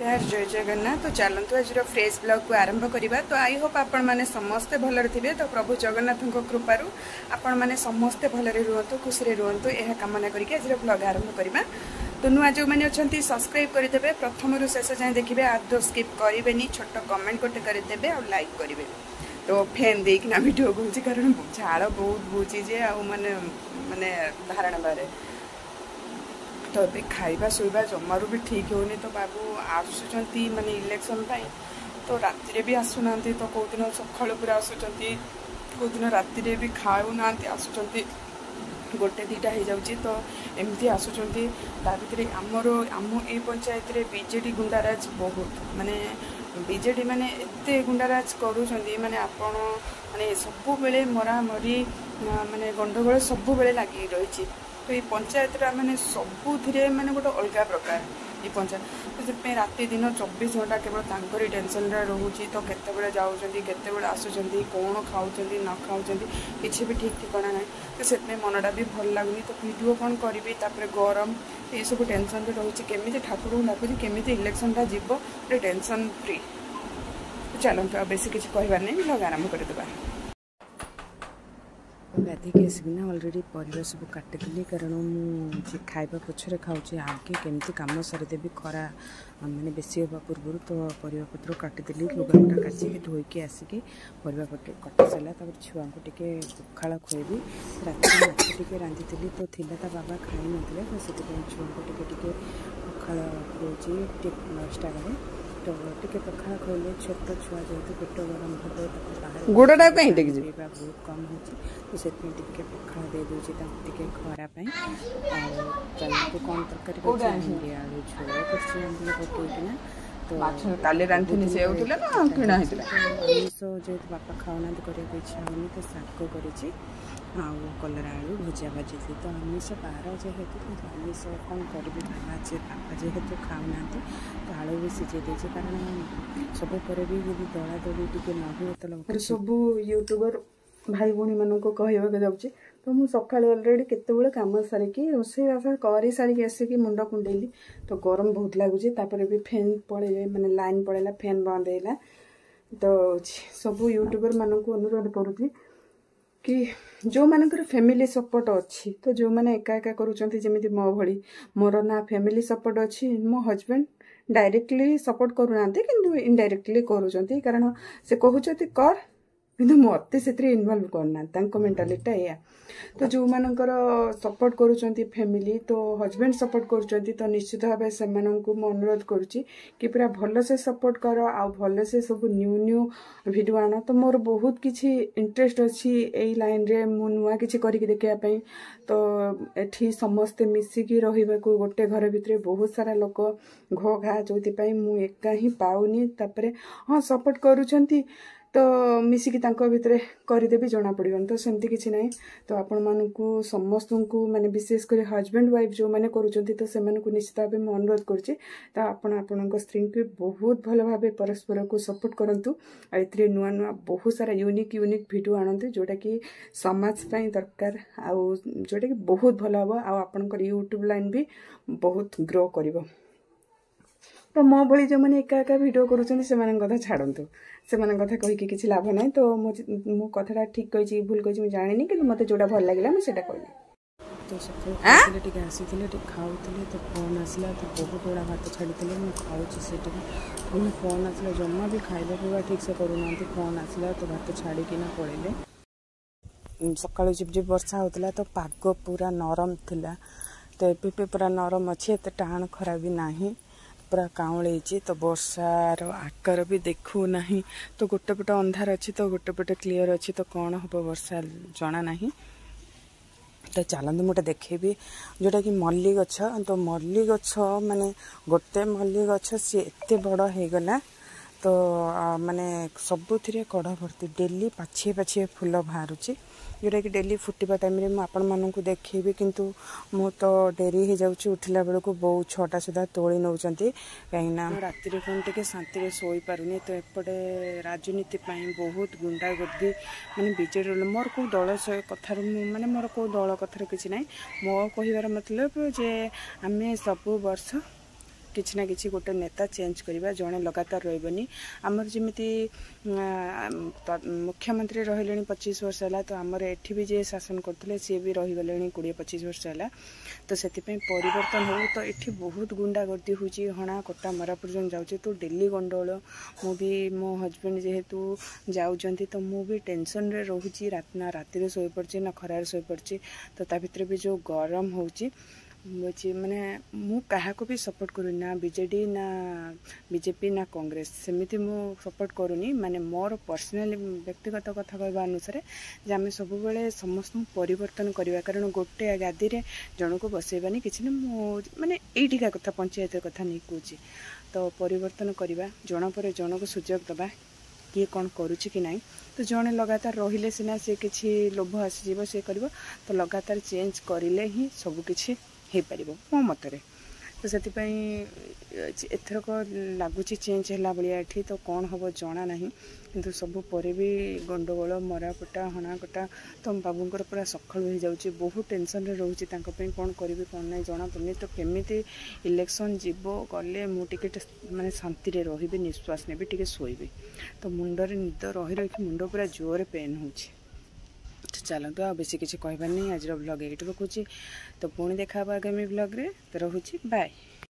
नमस्कार जय जगन्नाथ। तो चलतु आज फ्रेश ब्लॉग को आरंभ करवा। तो आई होप आपण मैंने समस्ते भलरे थे। तो प्रभु जगन्नाथ कृपारू आपण मैंने समस्ते भलरे रुहतु खुशी रुहतु यह कामना करके आज ब्लॉग आरंभ करवा। तो नुआ जो मैंने अच्छा सब्सक्राइब करदे प्रथम रु शेष जाए देखिए आदौ स्किप करेंगे छोट कमेंट गोटे करदे और लाइक करेंगे। तो फैन देना वीडियो कौन कारण झाड़ बहुत बुझी जे माने माने धारणा बारे तो ये खाइबा शोइबा जमारू भी ठीक होनी। तो बाबू आसुँच माने इलेक्शन पाई तो राति भी आसुना तो कौ दिन सकाल पूरा आसुँच कौ दिन राति भी खाऊना आसुँच गोटे दीटा हो जाऊँगी। तो एमती आसुँच भर आमर आम ये पंचायत रे बीजेडी गुंडाराज बहुत माने बीजेडी माने एते गुंडाराज करूँ माने आपण माने सबु बेले मरा मरी माने गंडगोल सबु बेले लगी रही। तो ये पंचायत मैंने सबुरे मैंने गोटे अलग प्रकार ये पंचायत तो राति दिन 24 घंटा केवल तांकरी टेंशन रोचे। तो केते जाऊँगी केते आसुँच कौन खाऊँ न खाऊँ किसी भी ठीक ठिकाना ना। तो से मनटा भी भल लगुनि। तो वीडियो कौन करी गरम ये सब टेंशन रोचे केमी ठाकुर को डाकुची केमी इलेक्शन टा जीव गोटे टेंशन फ्री। चलते आ बेसी किसी कहबार नहीं ब्लॉग आरंभ करदे। गाधे आसिकना अलरेडी परिवार सब काटिदेली कारण मुझे खाइबा पछरे खाऊँ आगे केमती कम सारिदेवी खरा माने बेसी होगा पूर्व। तो परिवा पत्र काटिदेली लुगापटा काचिकी धोईकी आसिकी परिवा कटा सारा छुआ को टे पखाड़ खुएबी राति माछ टे रांधि तो थिला ता बाबा खाई नथिले तो से छुआ को टे पखाड़ खुची 9टा बेले। तो टे पखाड़ खुले छोट छुआ जेहतु पेट गरम हम गोड़टा बहुत कम हो तो से पखाड़ दे दूसरी टे खरापाई चलते कौन तरकारी भिंडी आलू झोल कर पकईकिना। तो काले रांधुनी से उठला ना किणा हेतला आमिष जेहतु बापा खाऊना करने इच्छा होनी तो शाग करी कलरा आलू भजा भाजी थी। तो आमिष बार जेहेतु आमिष कौन करी बापा जेहेतु खाऊना तो आलू भी सीझे दे कारण सब भी दला दली टे न हुए तो सब यूट्यूबर भाई भौणी मानक कहवाक जाऊँगी। तो मुझे सका अलरेडी केत कम सारिकी रोसईबास कर सारिकी आसिकी मुंड कुंडेली। तो गरम बहुत लगुच भी फैन पड़े माने लाइन पड़ेगा फैन बंद है। तो सब यूट्यूबर मानक अनुरोध करुँगी कि जो मानकर फैमिली सपोर्ट अच्छी तो जो मैंने एका एका करुँच मो भली मोर ना फैमिली सपोर्ट अच्छी मो हजबैंड डायरेक्टली सपोर्ट करूना कि इनडायरेक्टली करुँच कारण से कहते कर किंतु मत से इनवल्व करना मेंटालिटी या। तो जो मानकर सपोर्ट करुँच फैमिली तो हजबैंड सपोर्ट करुँच तो निश्चित भाव से अनुरोध करुँची कि पूरा भल से सपोर्ट कर आ भल से सब न्यू न्यू वीडियो आन। तो मोर बहुत किसी इंटरेस्ट अच्छी यही लाइन रे मु नुआ किसी करके देखापी। तो एठी समस्ते मिसिकी रहिबाकू गोटे घर भितर बहुत सारा लोक घो घा जो मुझे एका ही पाऊनी तापरे हाँ सपोर्ट करुँच तो मिसिकी भितर करदेवी जना पड़न। तो सेमती किसी ना। तो आपण मानू समस्त को माने विशेषकर हजबैंड वाइफ जो मैंने करुँच तो से निश्चित भाव मैं अनुरोध करुँची। तो आपण स्त्री को बहुत भल भाव परस्पर को सपोर्ट करूँ। ए नुआ नुआ बहुत सारा यूनिक यूनिक वीडियो आणते जोटा कि समाज दरकार आउ जोटा कि बहुत भल हम आपणकर यूट्यूब लाइन भी बहुत ग्रो कर। तो मो भली जो मैंने एका एका वीडियो करुँच से छाड़ू से कथा कहीकि किसी लाभ ना। तो मो कथा ठीक कही भूल कही मुझे जानी कि मत जोटा भल लगे मुझे कहली। तो सकाल आसी खाऊ तो फोन आसला तो बहुत बड़ा भात छाड़ी मुझे खाऊँ से फोन आसला जमा भी खाइबा पीवा ठीक से करूना फोन आसला तो भात छाड़ी पड़े। सकाल झिप झिप वर्षा होता तो पाग पूरा नरम थिला। तो ए पूरा नरम अच्छी एत टाण खरा भी नहीं पूरा काउली। तो वर्षार आकार भी देखू ना। तो गोटे पटे अंधार अच्छी तो गोटे पटे क्लीयर अच्छी तो कौन हम वर्षा जना ना। तो चलते मुझे देखेबी जोटा कि मल्ली गछ। तो मल्ली गछ माने गोटे मल्ली गछ सी एते बड़ हो गला। तो माने सबुथिरे कड़ भर्ती डेली पाछे पाछे फूल बाहरुची जोटा कि डेली फुटिबा टाइम रे मु आपण मानकु देखैबी। किंतु मु तो डेरी हो जाउची उठिला बेल को बहुत 6टा सुधा तोड़ी नौचंती कहीं राति रे कोन टिके शांति रे सोई पारुनी। तो एपटे राजनीति पाई बहुत गुंडा गर्दी माने बीजेडी मोर को दल से कथार माने मोर को दल कथार किछि नै। मो कहिबार मतलब जे आमे सब वर्ष किछि ना किछि गोटे नेता चेंज करवा जड़े लगातार रही आमर जमीती मुख्यमंत्री रही 25 वर्ष है तो आमर एठी भी जे शासन करते सी भी रहीगले 20-25 वर्ष है तो से परिवर्तन हो तो ये बहुत गुंडागर्दी होची हणा कटा मरा पर्यटन जाऊँगी तो डेली गंडगोल मु भी मो हजबैंड जेहेतु जाऊँगी तो मु भी टेंशन रे रोची ना राति शोई पड़ी ना खरार शोई पड़ी तो ता भीतर भी जो गरम होची माने मु क्या भी सपोर्ट करूँ ना बीजेडी ना बीजेपी ना कांग्रेस सेमिति मु सपोर्ट करूनी माने मोर पर्सनल व्यक्तिगत कथा कहवा अनुसार जे आम सब बेले समस्त परिवर्तन करवा कारण गोटे गादी रे जन को बसैबानी कि माने यहीटिका कथा पंचायत कथा नहीं कौच तो परिवर्तन करवा जन पर जन को सुजोग दबा किए कौन करुच्ची कि नहीं तो जड़े लगातार रहिले सिना से किसी लोभ आसीज सी कर तो लगातार चेंज करें ही सबकि हो पार मो मतरे तो से एथरक लगुच चेंज है भाया ये तो कौन हम जना ना किंतु सब पर भी गंडगोल मराकटा हणाकटा तो बाबूंर पूरा सखल हो जाऊँगी बहुत टेंशन रे रोचे कौन करी कौन ना जना पड़नी तो केमी इलेक्शन जीव गले मुझे माने शांति रे रही निश्वास नेबी टिके शोबी तो मुंडरे निद रही रही मुंड पूरा जोर पेन हो चलतु आ बेसी किसी कहबार नहीं आज ब्लॉग ये रखुची तो पुणी देखा आगामी ब्लॉग रे तो रोची बाय।